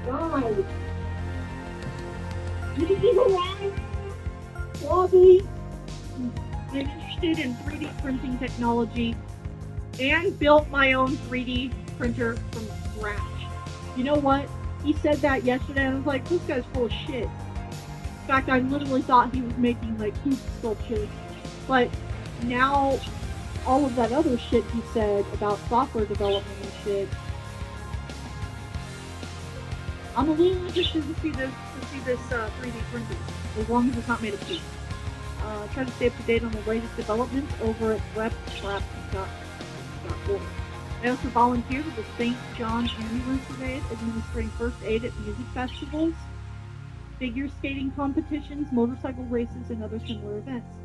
God. Did you even lie? Bobby? I'm interested in 3D printing technology and built my own 3D printer from scratch. You know what? He said that yesterday, and I was like, this guy's full of shit. In fact, I literally thought he was making like poop sculptures. But now, all of that other shit he said about software development and shit, I'm a little interested to see this 3D printing, as long as it's not made of poop. Try to stay up to date on the latest developments over at webcraft.org. I also volunteered with the St. John's Ambulance Brigade, administering first aid at music festivals, figure skating competitions, motorcycle races, and other similar events.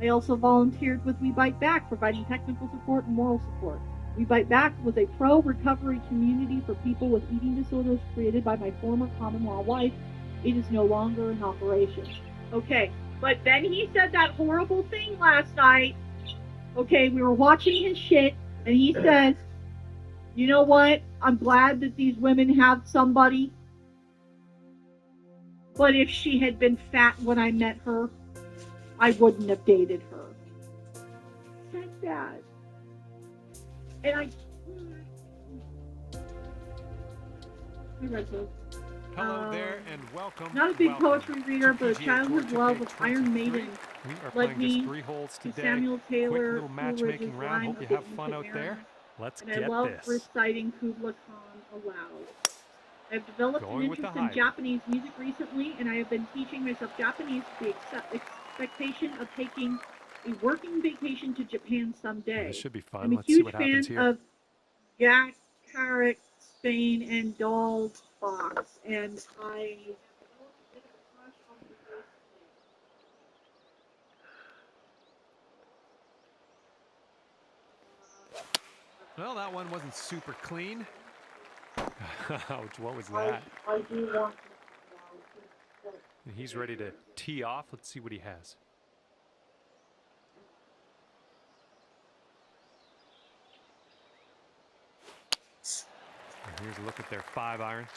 I also volunteered with We Bite Back, providing technical support and moral support. We Bite Back was a pro-recovery community for people with eating disorders created by my former common-law wife. It is no longer in operation. Okay, but then he said that horrible thing last night. Okay, we were watching his shit, and he says, you know what? I'm glad that these women have somebody. But if she had been fat when I met her, I wouldn't have dated her. Said that. And I read those. Hello there and welcome. Not a big poetry reader, but a childhood love of Iron Maiden led me to Samuel Taylor, Coleridge's line Hope you have fun out there. Let's and I love reciting Kubla Khan aloud. I've developed an interest in Japanese music recently, and I have been teaching myself Japanese with the expectation of taking a working vacation to Japan someday. This should be fun. I'm a huge fan of Jack Carrick, Spain, and Doll's Box, and I Well, that one wasn't super clean. Ouch, what was that? I do want to. He's ready to tee off. Let's see what he has. And here's a look at their 5-iron.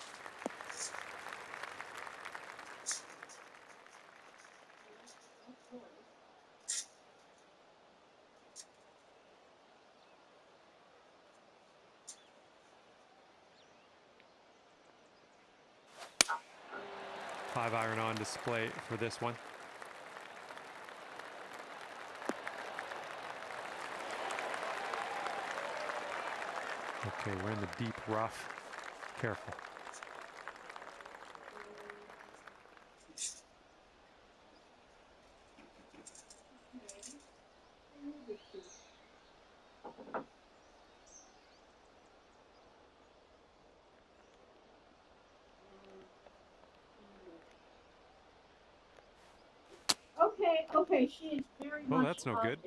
Five-iron on display for this one. Okay, we're in the deep rough. Careful. Okay, she is very much. Oh, that's no good.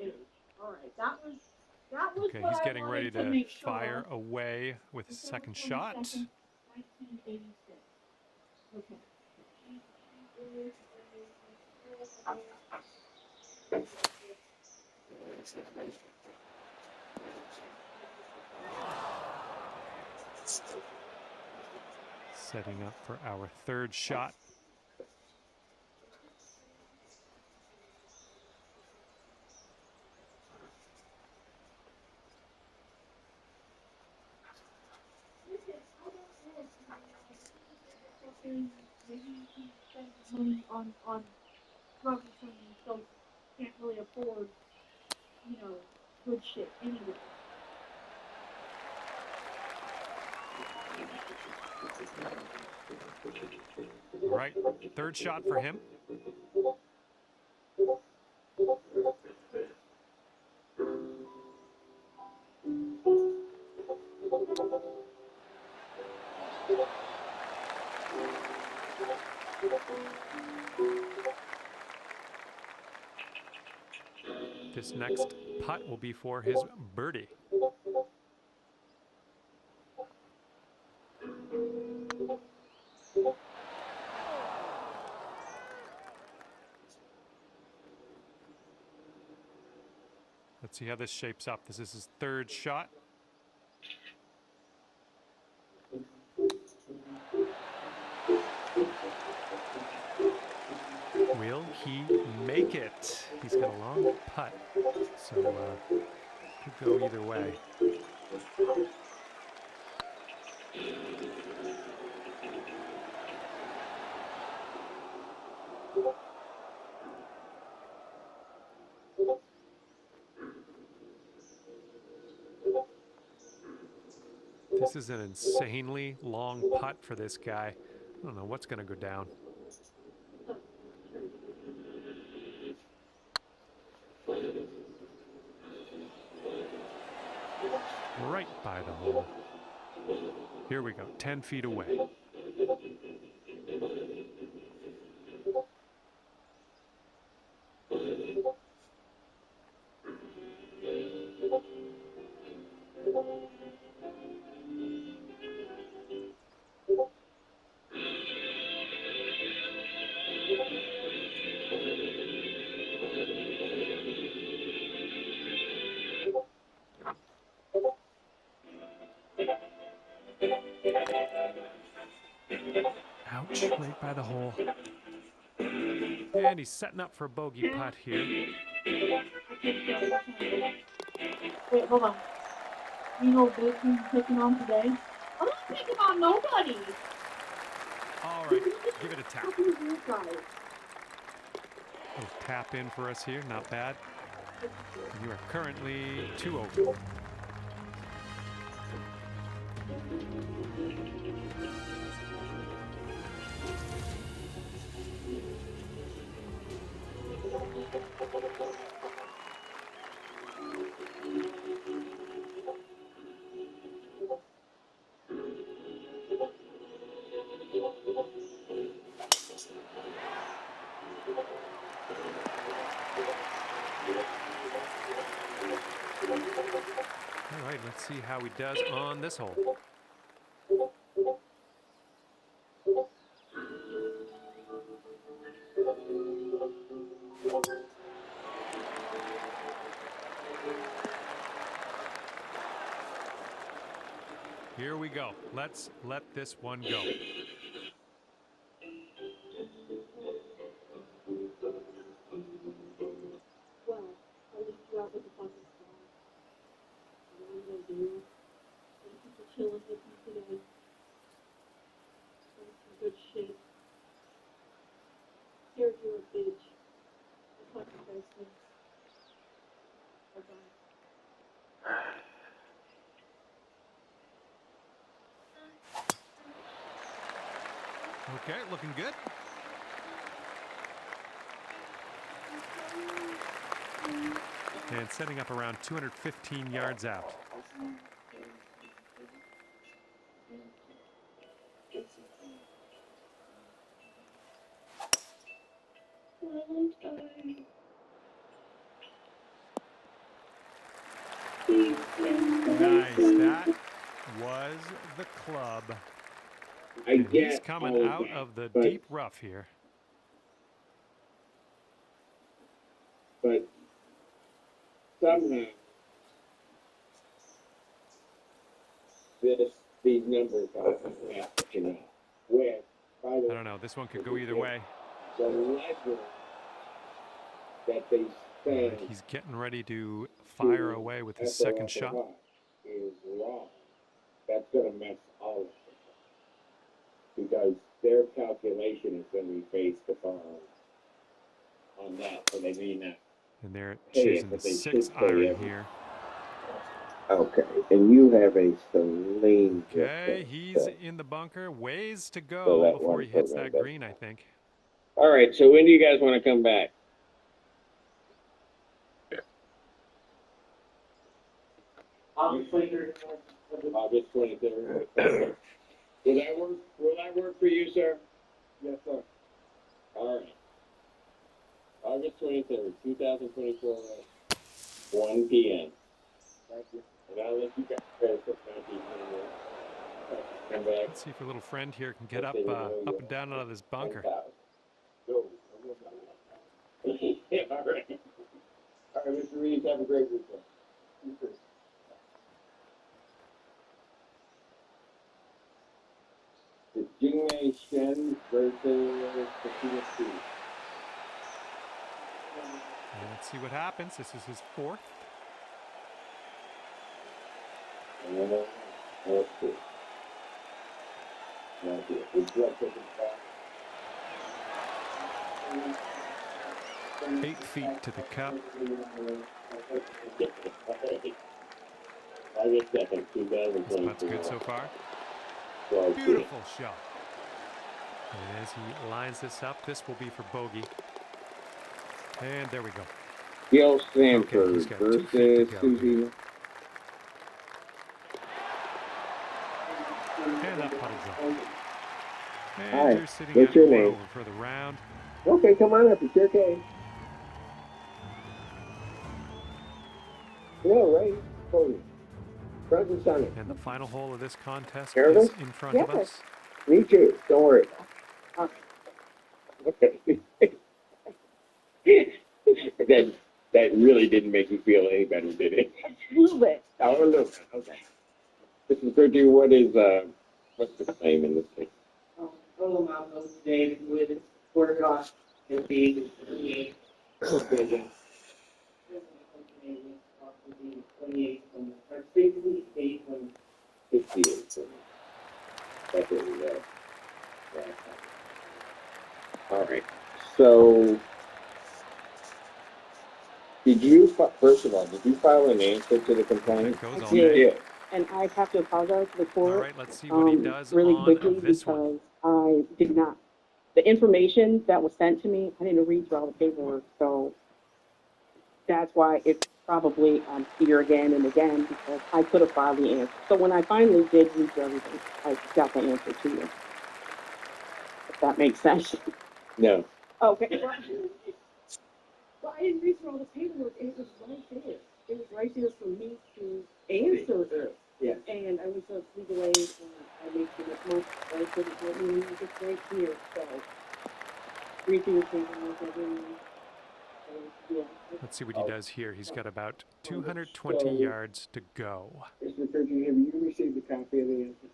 All right, that was. Okay, he's getting ready to fire away with his second shot. 1986. Okay. Setting up for our third shot. Maybe he spends money on drugs or something, so can't really afford, good shit anyway. All right, third shot for him. This next putt will be for his birdie. Let's see how this shapes up. This is his third shot. he make it? He's got a long putt, so could go either way. This is an insanely long putt for this guy. I don't know what's going to go down. Right by the hole. Here we go, 10 feet away. Ouch, right by the hole. And he's setting up for a bogey putt here. Wait, hold on. You know this who's picking on today? I'm not picking on nobody. All right, give it a tap. Who's you guys? Little tap in for us here, not bad. You are currently 2 over. All right, let's see how he does on this hole. Here we go. Let's let this one go. Well, I'll leave you out with a fucking song. What are you gonna do? Thank you for chilling with me today. That was some good shit. Here, you're a bitch. I'll talk to you guys soon. Bye-bye. Okay, looking good. And setting up around 215 yards out. Nice, that was the club. And he's coming out of the deep rough here. But somehow these numbers are matching up. Where, by the I way, don't know, this one could go either way. the legend that they All stand right, he's getting ready to fire away with his second shot. is wrong. That's going to mess all of it up. Because their calculation is going to be based upon on that, so they may not. And they're Hey, choosing the but they 6 should play iron every- here. Okay, and you have a saline. Okay, he's in the bunker. Ways to So go that before one he hits program that does green, I think. All right, so when do you guys want to come back? August 23rd. August 23rd. Will that work? Will that work for you, sir? Yes, sir. All right. August 23rd, 2024, 1 p.m. Thank you. And I'll let you guys come back. Let's see if your little friend here can get up and down out of this bunker. Go. Yeah, all right. All right, Mr. Reeves, have a great weekend. You too. The Jingmei Shen versus the PSC. Let's see what happens. This is his fourth. Let's see. 8 feet to the cup. August 2nd, This putt's 2024. good so far. Well, Beautiful shot. And as he lines this up, this will be for bogey. And there we go. Gil Okay, Sanford he's got 2 feet to versus go Susie. here. And that putt will drop. And Hi, you're sitting what's at your 1 name? over for the round. Okay, come on up. It's your case. Yeah, right. Totally. Front and center. And the final hole of this contest Nervous? is in front of us. Me too. Don't worry. Okay. that really didn't make you feel any better, did it? A little bit. Oh, a little bit. Okay. Mrs. Bridger, what's the claim in this case? Total amount goes today with quarter cost and fees is 28. Okay. 28 or 68 when 58. So that's what we got. All right. So, first of all, did you file an answer to the complaint? That goes I all did. day. Yeah. and I have to apologize to the All court right, let's see what he does really on quickly this because one. I did not. The information that was sent to me, I didn't read through all the paperwork, so that's why it's probably here again and again because I could have filed the answer. So when I finally did read through everything, I got the answer to you. If that makes sense. No. Okay. Well, I didn't read through all the paperwork, and it was right there. It was right there for me to answer it. Yeah. And I was just legal aid, and I made too much money. I couldn't help me, it was just right here, so. Read through the paperwork, everything. Yeah. Let's see what he does here. He's got about 220 yards to go. Mr. Bridger, have you received a copy of the answer?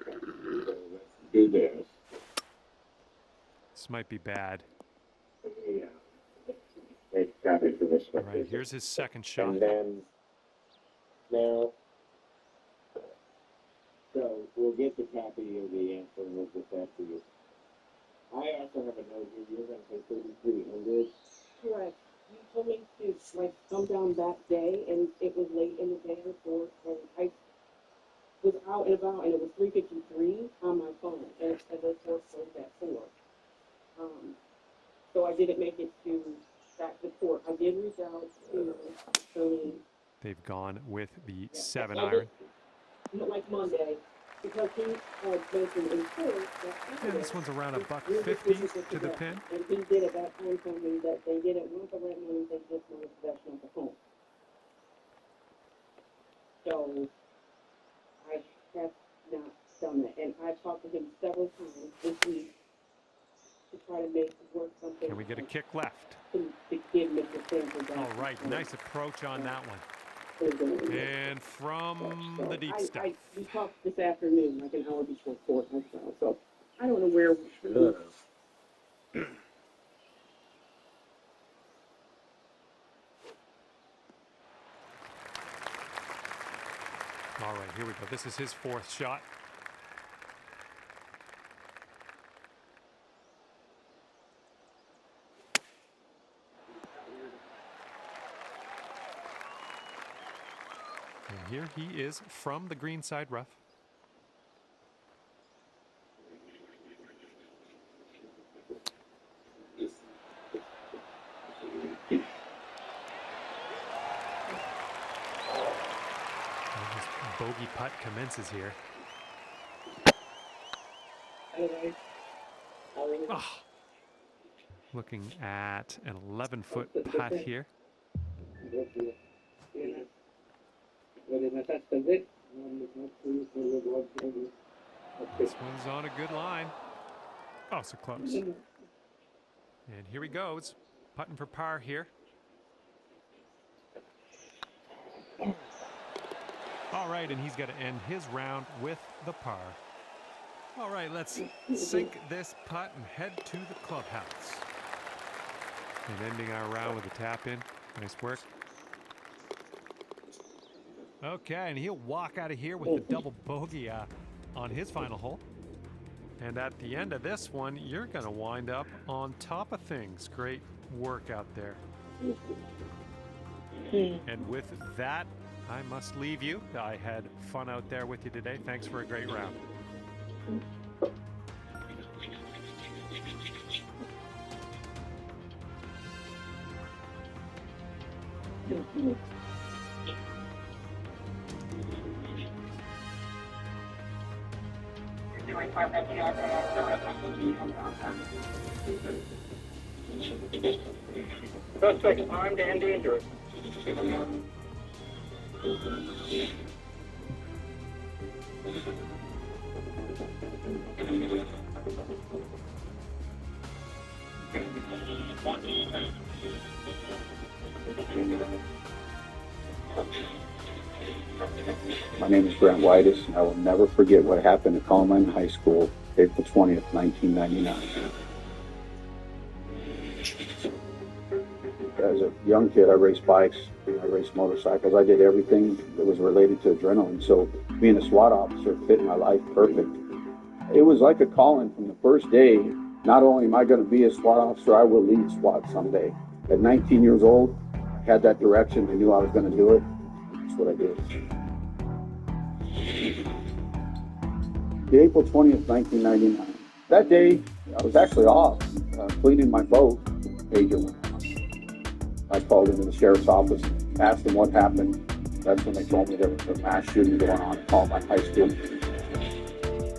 Let's do this. This might be bad. Yeah. Take a copy for this All one. right, here's his second shot. And then, now, so we'll get the copy of the answer and we'll get that to you. I also have a note here, you're gonna pay 3,300. Correct. You told me to, like, come down that day, and it was late in the day before, and I was out and about, and it was 3:53 on my phone, and it said the court closed at 4. So I didn't make it to the court. I did reach out to attorney. They've gone with the 7-iron. Like Monday, because he mentioned in court that And this one's around $150 to the pin. and he did at that time tell me that they didn't want the red money, they just wanted possession of the home. So I have not done that, and I've talked to him several times this week to try to make work something. Can we get a kick left? To give Mr. Sanford that. All right, nice approach on that one. And from the deep stuff. We talked this afternoon, like an hour before court, so I don't know where we should be. All right, here we go. This is his fourth shot. And here he is from the green side rough. And his bogey putt commences here. Oh. Looking at an 11-foot putt here. This one's on a good line. Oh, so close. And here he goes, putting for par here. All right, and he's got to end his round with the par. All right, let's sink this putt and head to the clubhouse. And ending our round with a tap in. Nice work. Okay, and he'll walk out of here with the double bogey on his final hole. And at the end of this one, you're going to wind up on top of things. Great work out there. And with that, I must leave you. I had fun out there with you today. Thanks for a great round. Suspect armed and dangerous. My name is Brent Whitus, and I will never forget what happened at Columbine High School, April 20th, 1999. As a young kid, I raced bikes, I raced motorcycles. I did everything that was related to adrenaline, so being a SWAT officer fit my life perfect. It was like a calling from the first day. Not only am I going to be a SWAT officer, I will lead SWAT someday. At 19 years old, I had that direction. I knew I was going to do it. That's what I did. The April 20th, 1999. That day, I was actually off cleaning my boat. Pager went on. I called into the sheriff's office, asked them what happened. That's when they told me there was a mass shooting going on at Columbine High School.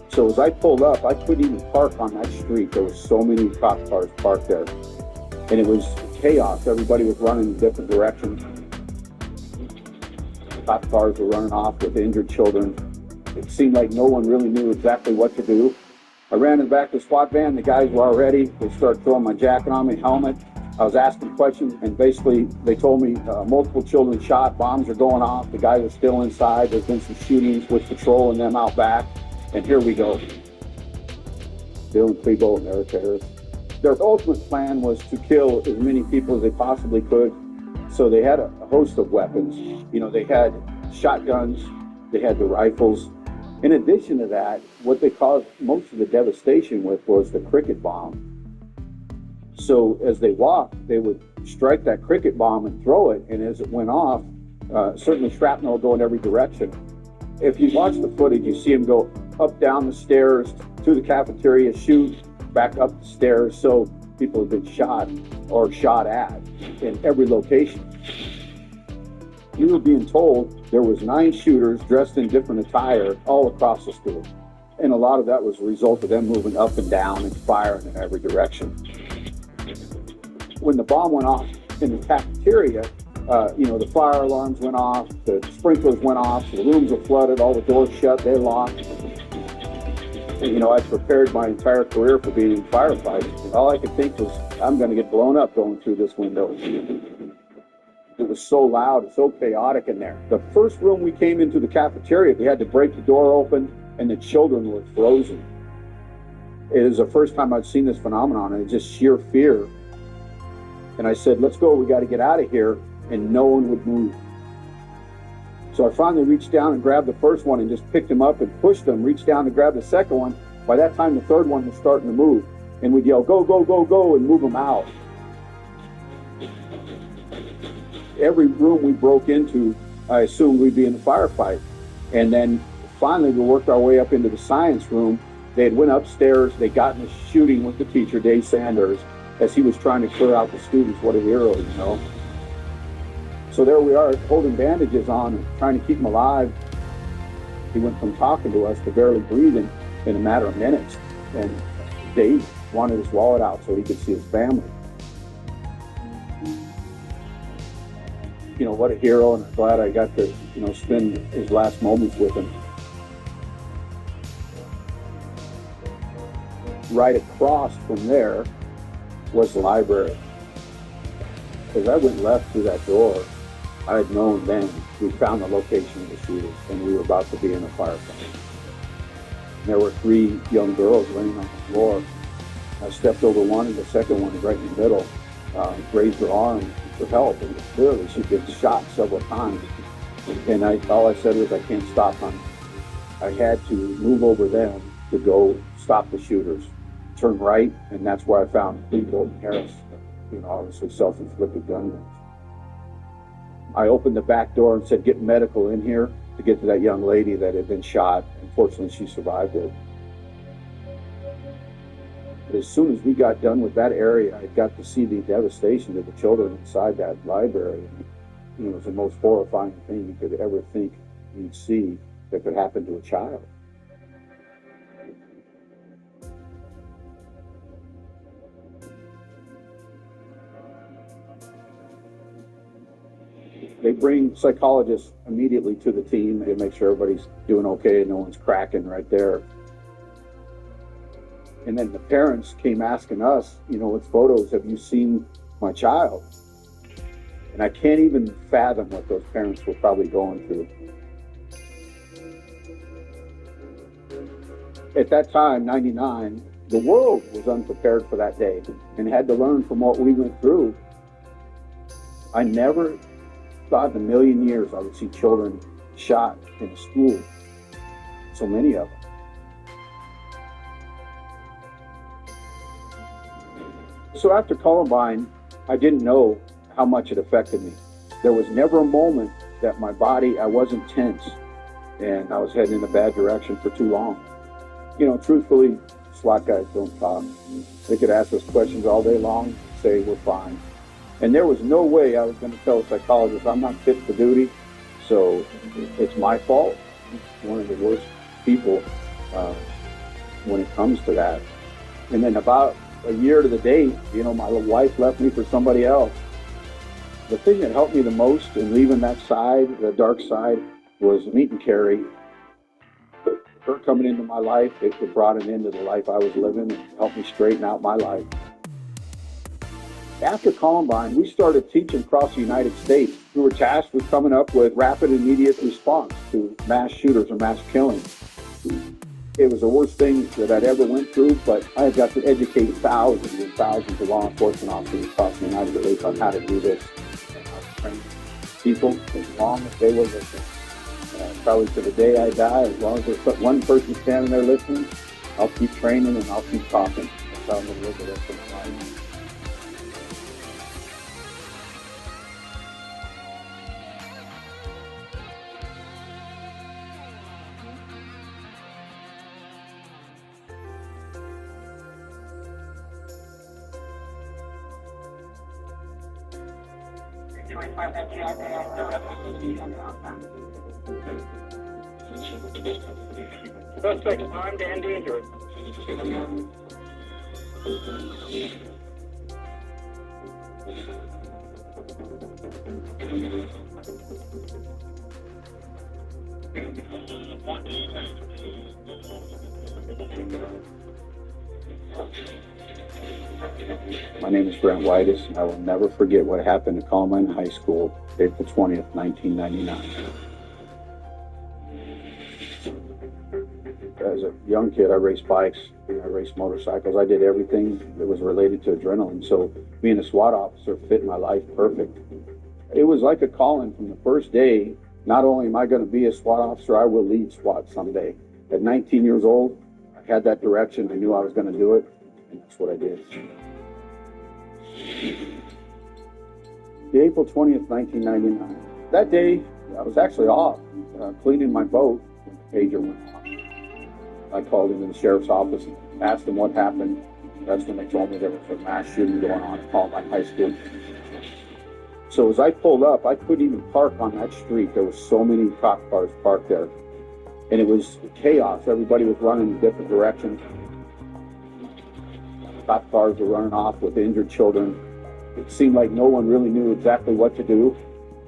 So as I pulled up, I couldn't even park on that street. There were so many cop cars parked there. And it was chaos. Everybody was running in different directions. Cop cars were running off with injured children. It seemed like no one really knew exactly what to do. I ran in the back of the SWAT van. The guys were all ready. They started throwing my jacket on me, helmet. I was asking questions, and basically they told me multiple children shot, bombs are going off, the guys are still inside, there's been some shootings with patrol and them out back, and here we go. Bill and Clebo and they're terrorists. Their ultimate plan was to kill as many people as they possibly could, so they had a host of weapons. You know, they had shotguns, they had the rifles. In addition to that, what they caused most of the devastation with was the cricket bomb. So as they walked, they would strike that cricket bomb and throw it, and as it went off, certainly shrapnel would go in every direction. If you watch the footage, you see them go up, down the stairs, to the cafeteria, shoot, back up the stairs. So people have been shot or shot at in every location. You were being told there was 9 shooters dressed in different attire all across the school. And a lot of that was a result of them moving up and down and firing in every direction. When the bomb went off in the cafeteria, the fire alarms went off, the sprinklers went off, the rooms were flooded, all the doors shut, they locked. And, I prepared my entire career for being in firefighting. All I could think was, I'm going to get blown up going through this window. It was so loud and so chaotic in there. The first room we came into the cafeteria, we had to break the door open, and the children were frozen. It is the first time I'd seen this phenomenon, and it's just sheer fear. And I said, let's go, we got to get out of here, and no one would move. So I finally reached down and grabbed the first one and just picked him up and pushed him, reached down to grab the second one. By that time, the third one was starting to move. And we'd yell, go, go, go, go, and move them out. Every room we broke into, I assumed we'd be in a firefight. And then finally, we worked our way up into the science room. They had went upstairs. They got in a shooting with the teacher, Dave Sanders, as he was trying to clear out the students. What a hero, So there we are, holding bandages on, trying to keep him alive. He went from talking to us to barely breathing in a matter of minutes. And Dave wanted his wallet out so he could see his family. What a hero, and I'm glad I got to, spend his last moments with him. Right across from there was the library. As I went left through that door, I had known then we found the location of the shooters, and we were about to be in a firefight. There were 3 young girls laying on the floor. I stepped over one, and the second one was right in the middle. raised her arm for help, and clearly she'd been shot several times. And all I said was, I can't stop, honey. I had to move over them to go stop the shooters. Turn right, and that's where I found Lee Bolton Harris, obviously self-inflicted gun wounds. I opened the back door and said, get medical in here to get to that young lady that had been shot. Unfortunately, she survived it. But as soon as we got done with that area, I got to see the devastation of the children inside that library. It was the most horrifying thing you could ever think you'd see that could happen to a child. They bring psychologists immediately to the team to make sure everybody's doing okay and no one's cracking right there. And then the parents came asking us, with photos, have you seen my child? And I can't even fathom what those parents were probably going through. At that time, 99, the world was unprepared for that day and had to learn from what we went through. I never thought in a million years I would see children shot in a school, so many of them. So after Columbine, I didn't know how much it affected me. There was never a moment that my body, I wasn't tense and I was heading in a bad direction for too long. Truthfully, SWAT guys don't talk. They could ask us questions all day long, say we're fine. And there was no way I was going to tell a psychologist I'm not fit for duty, so it's my fault. One of the worst people when it comes to that. And then about a year to the date, my wife left me for somebody else. The thing that helped me the most in leaving that side, the dark side, was meeting Carrie. Her coming into my life, it brought an end to the life I was living and helped me straighten out my life. After Columbine, we started teaching across the United States. We were tasked with coming up with rapid, immediate response to mass shooters or mass killings. It was the worst thing that I'd ever went through, but I got to educate thousands and thousands of law enforcement officers across the United States on how to do this and how to train people as long as they were listening. Probably to the day I die, as long as there's one person standing there listening, I'll keep training and I'll keep talking. That's how I'm going to live the rest of my life. Suspect armed and dangerous. My name is Brent Whitus, and I will never forget what happened at Columbine High School, April 20th, 1999. As a young kid, I raced bikes, I raced motorcycles. I did everything that was related to adrenaline. So being a SWAT officer fit my life perfect. It was like a calling from the first day. Not only am I going to be a SWAT officer, I will lead SWAT someday. At 19 years old, I had that direction. I knew I was going to do it, and that's what I did. The April 20th, 1999. That day, I was actually off, cleaning my boat when the pager went off. I called into the sheriff's office and asked them what happened. That's when they told me there was a mass shooting going on at Columbine High School. So as I pulled up, I couldn't even park on that street. There were so many cop cars parked there. And it was chaos. Everybody was running in different directions. Cop cars were running off with injured children. It seemed like no one really knew exactly what to do.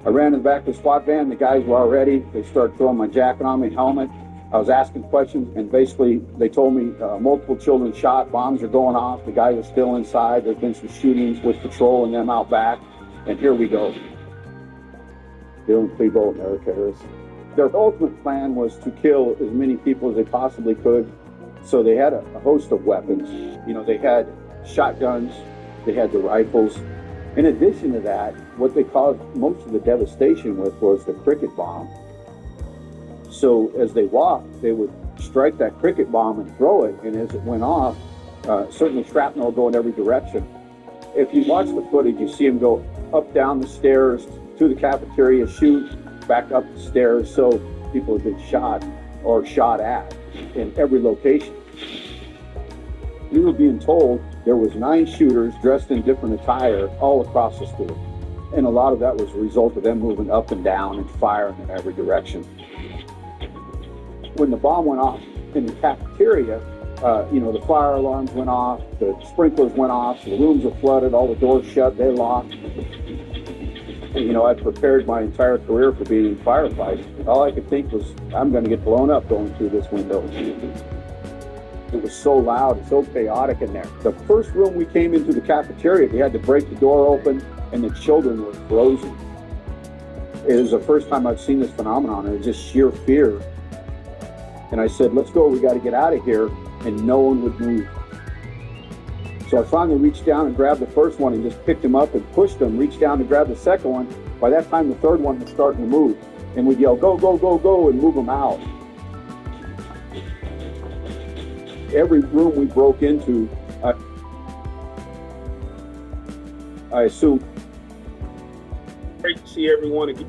I ran in the back of the SWAT van. The guys were all ready. They started throwing my jacket on me, helmet. I was asking questions, and basically they told me multiple children shot, bombs are going off, the guys are still inside, there's been some shootings with patrol and them out back, and here we go. Dylan Klebo and Eric Harris. Their ultimate plan was to kill as many people as they possibly could, so they had a host of weapons. They had shotguns, they had the rifles, In addition to that, what they caused most of the devastation with was the cricket bomb. So as they walked, they would strike that cricket bomb and throw it, and as it went off, certainly shrapnel would go in every direction. If you watch the footage, you see them go up, down the stairs, to the cafeteria, shoot, back up the stairs, so people have been shot or shot at in every location. We were being told there was 9 shooters dressed in different attire all across the school. And a lot of that was a result of them moving up and down and firing in every direction. When the bomb went off in the cafeteria, the fire alarms went off, the sprinklers went off, the rooms were flooded, all the doors shut, they locked. And, I prepared my entire career for being in firefighting. All I could think was, I'm going to get blown up going through this window. It was so loud and so chaotic in there. The first room we came into the cafeteria, we had to break the door open, and the children were frozen. It was the first time I've seen this phenomenon. It was just sheer fear. And I said, let's go, we got to get out of here. And no one would move. So I finally reached down and grabbed the first one and just picked him up and pushed him, reached down to grab the second one. By that time, the third one was starting to move. And we'd yell, go, go, go, go, and move them out. Every room we broke into, I assume, great to see everyone again.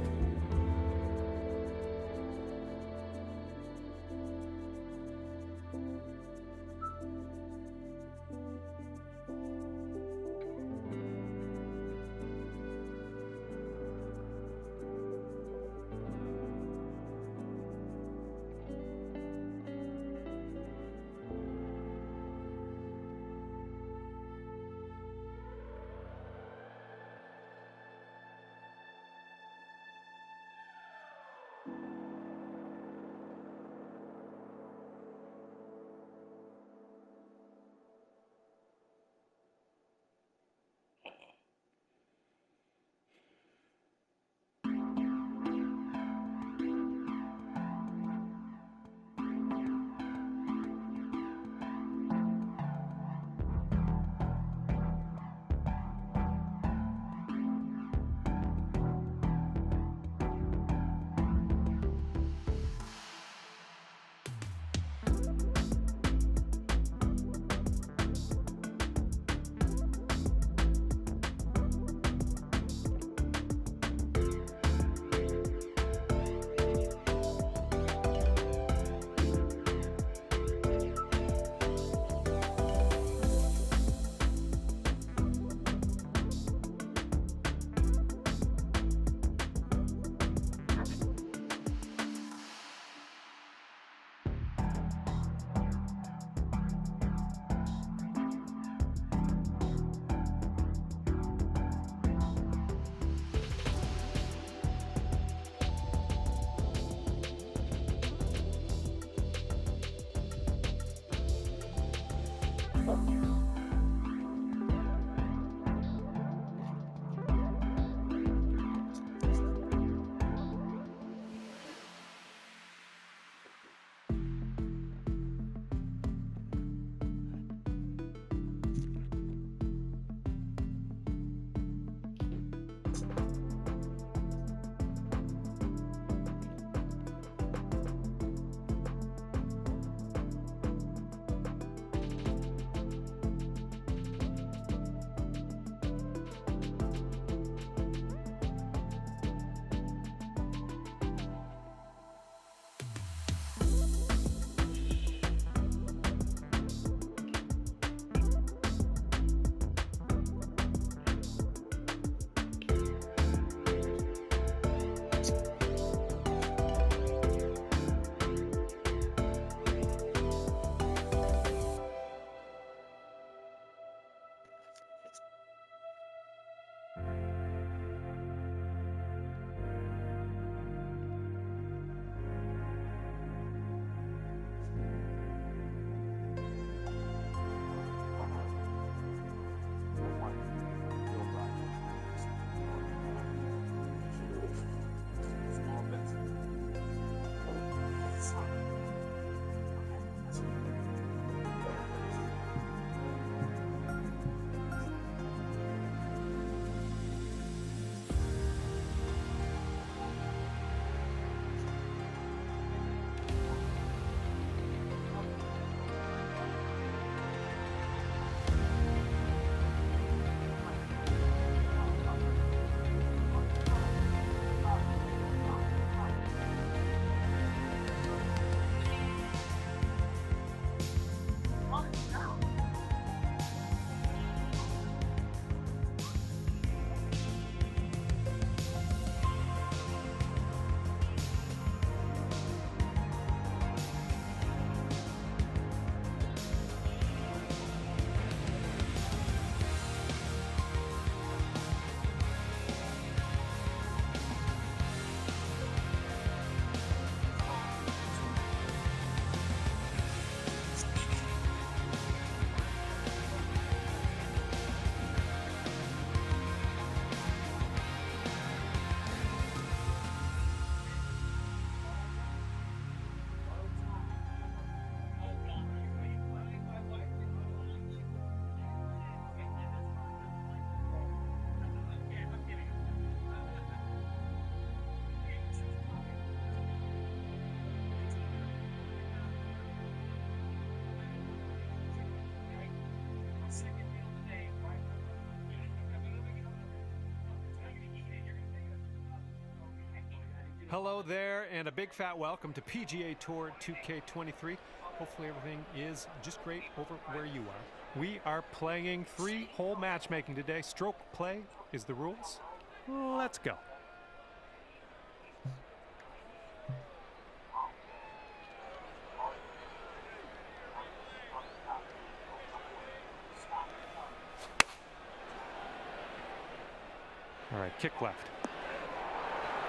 Hello there, and a big fat welcome to PGA Tour 2K23. Hopefully everything is just great over where you are. We are playing 3-hole matchmaking today. Stroke play is the rules. Let's go. All right, kick left.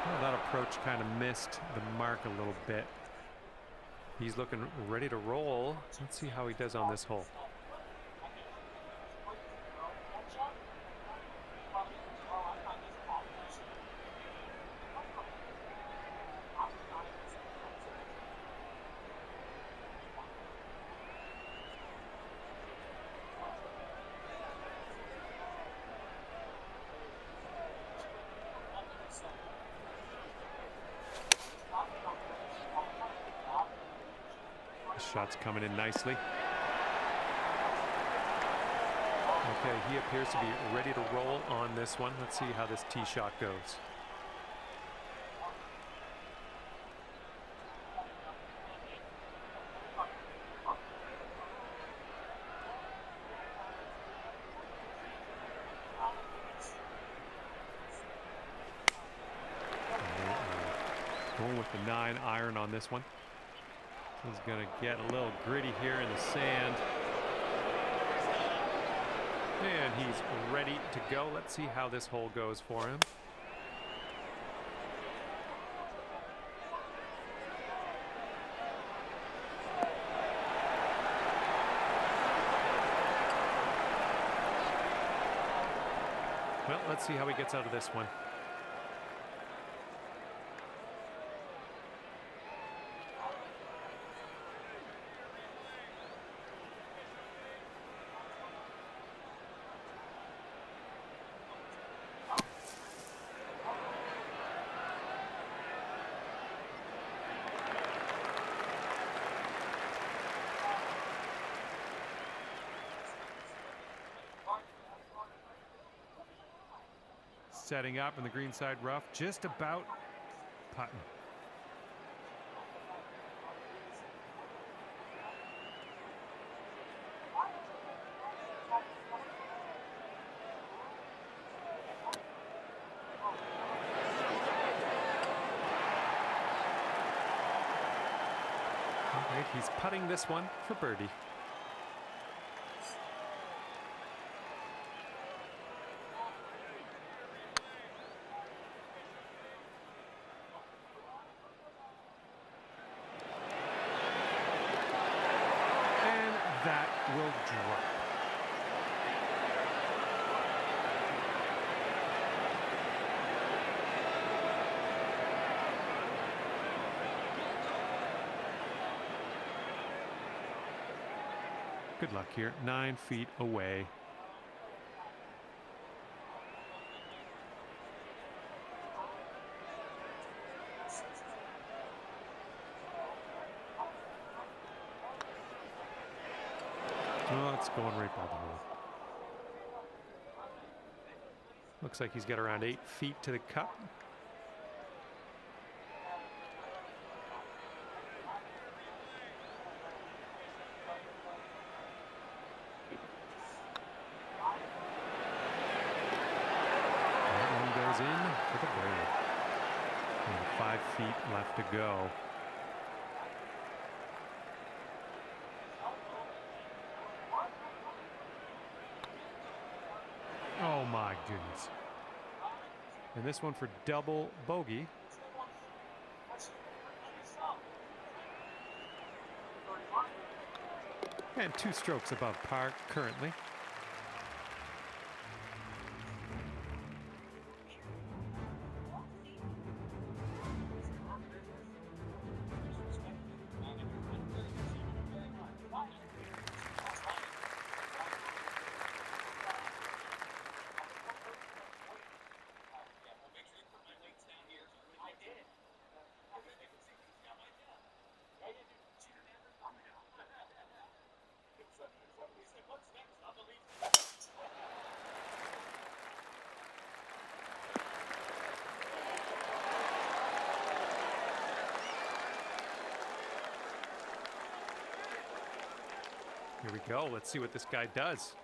Well, that approach kind of missed the mark a little bit. He's looking ready to roll. Let's see how he does on this hole. The shot's coming in nicely. Okay, he appears to be ready to roll on this one. Let's see how this tee shot goes. Going with the 9-iron on this one. He's going to get a little gritty here in the sand. And he's ready to go. Let's see how this hole goes for him. Well, let's see how he gets out of this one. Setting up in the greenside rough, just about putting. All right, he's putting this one for birdie. That will drop. Good luck here. 9 feet away. Oh, it's going right by the hole. Looks like he's got around 8 feet to the cup. That one goes in for the bird. And 5 feet left to go. Oh my goodness. And this one for double bogey. And 2 strokes above par currently. Here we go. Let's see what this guy does.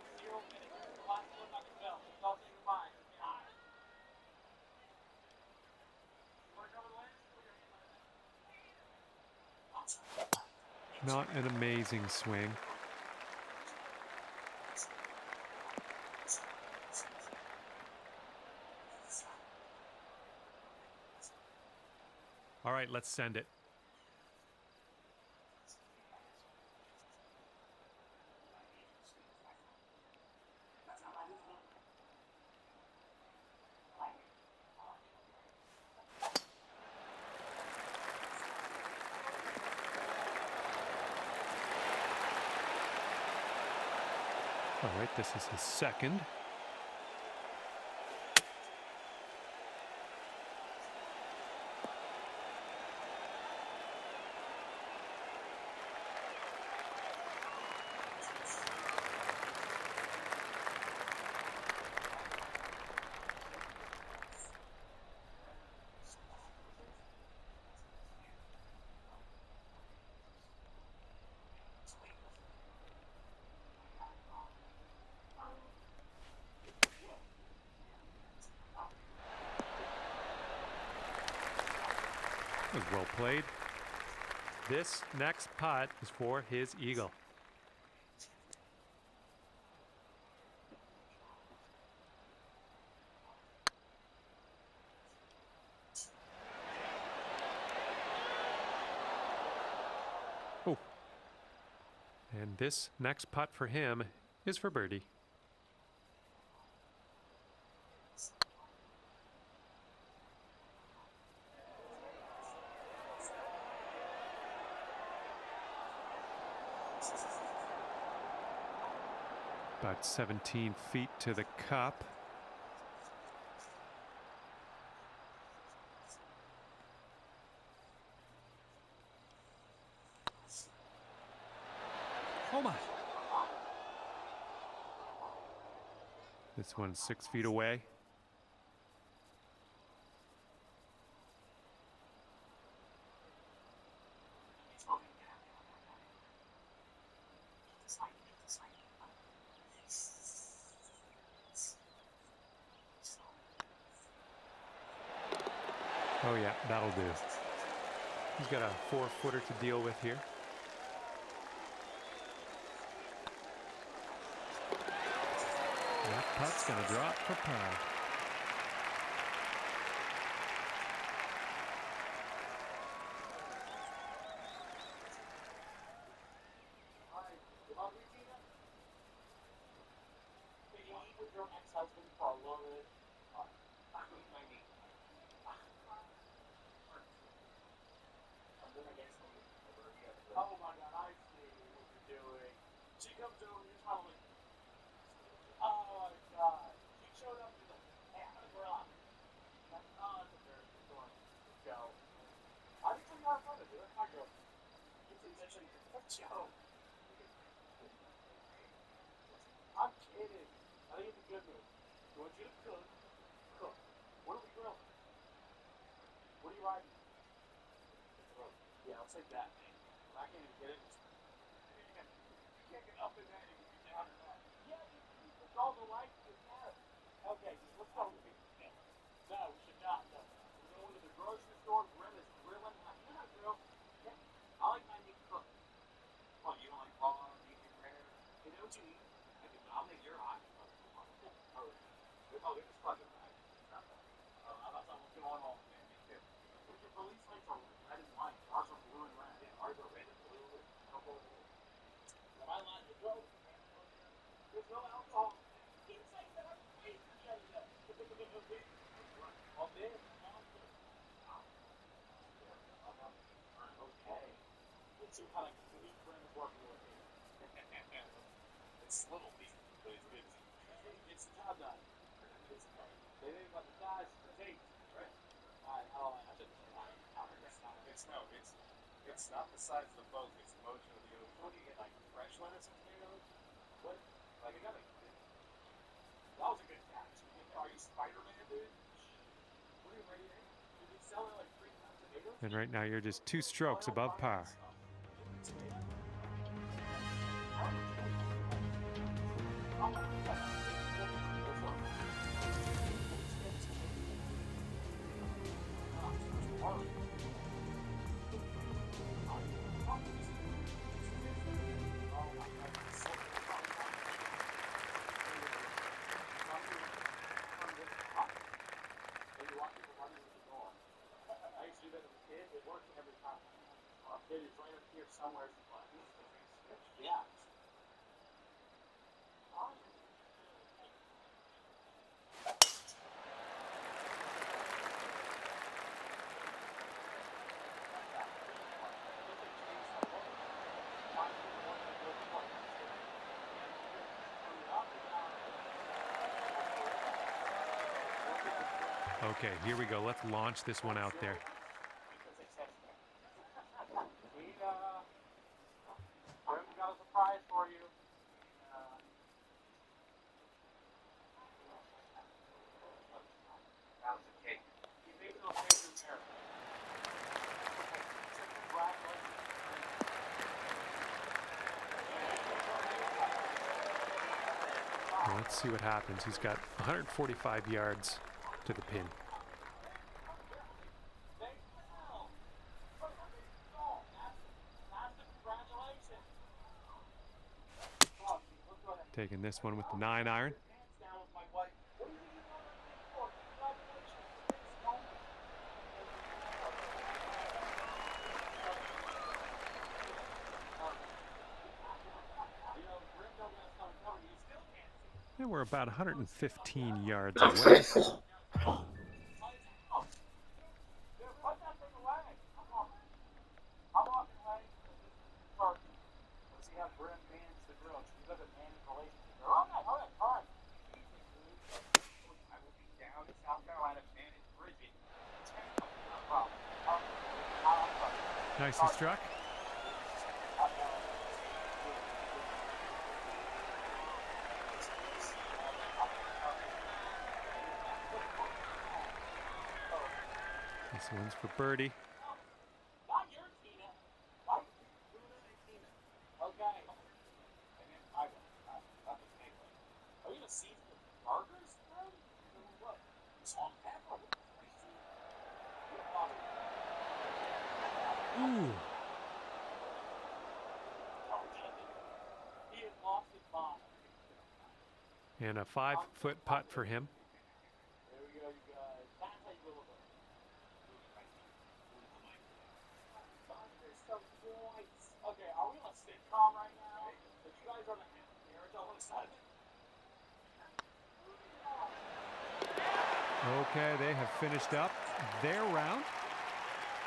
Not an amazing swing. All right, let's send it. All right, this is his second. That was well played. This next putt is for his eagle. Oh. And this next putt for him is for birdie. About 17 feet to the cup. Oh my! This one's 6 feet away. Oh yeah, that'll do. He's got a 4-footer to deal with here. That putt's gonna drop for par. Oh my God, I see what you're doing. She comes over, you're probably. Oh my God. She showed up with a half a rock. That's not a very good story. Let's go. I think we are fun to do it. Hi, girl. You think that's a joke? I'm kidding. I think it's a good move. You want you to cook. Cook. What are we grilling? What are you riding? Yeah, I'll take that, man. I can't even get it. You can't get up in that and get down in that. Yeah, it's all the lights in there. Okay, let's go. No, we should not. No. We're going to the grocery store. Grilling. You know how to grill? Yeah. I like my meat cooked. Oh, you don't like raw, medium rare? You know what you eat? I'll make your hot. Oh, this is fucking right. I thought something was going on. Man, me too. Your police lights are red and white. Ours are blue and red. Yeah, ours are red and blue and purple. Am I allowed to go? There's no alcohol. He said that I'm crazy the other day. All day. Okay. Let's see how like meat friends working with me. It's little meat, but it's good. It's the job done. They didn't let the guys take, right? I shouldn't say that. It's not the size of the boat, it's the motion of the ocean. What do you get, like fresh lettuce and tomatoes? What? Like, you got like, that was a good catch. Are you Spider-Man, dude? What are you ready to eat? Did you sell it like 3 pounds of tomatoes? And right now you're just 2 strokes above par. Okay, here we go. Let's launch this one out there. I've got a surprise for you. That's the cake. You think it'll take your hair? Well, let's see what happens. He's got 145 yards to the pin. Taking this one with the 9-iron. And we're about 115 yards away. Nicely struck. This one's for birdie. Ooh. And a 5-foot putt for him. Okay, are we on a sitcom right now? If you guys are the parents, all of a sudden. Okay, they have finished up their round.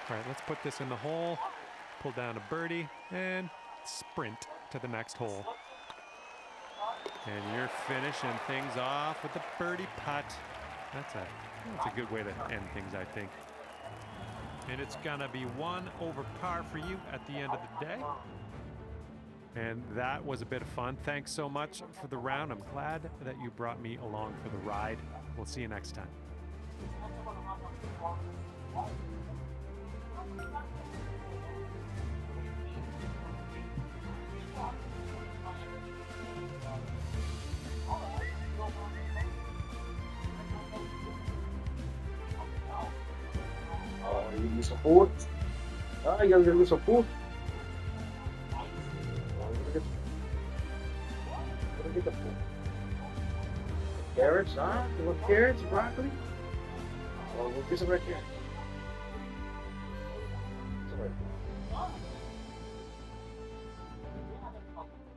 All right, let's put this in the hole, pull down a birdie, and sprint to the next hole. And you're finishing things off with a birdie putt. That's a good way to end things, I think. And it's gonna be 1 over par for you at the end of the day. And that was a bit of fun. Thanks so much for the round. I'm glad that you brought me along for the ride. We'll see you next time. You give me some food? You gotta give me some food? Get the food. Carrots, huh? You want carrots, broccoli? Well, we'll get some right here. Some right here.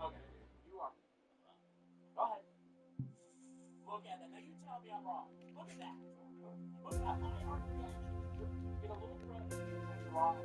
Okay, you are. Go ahead. Look at that. Now you tell me I'm wrong. Look at that. Look at that. My heart reaction. Get a little credit. That's wrong.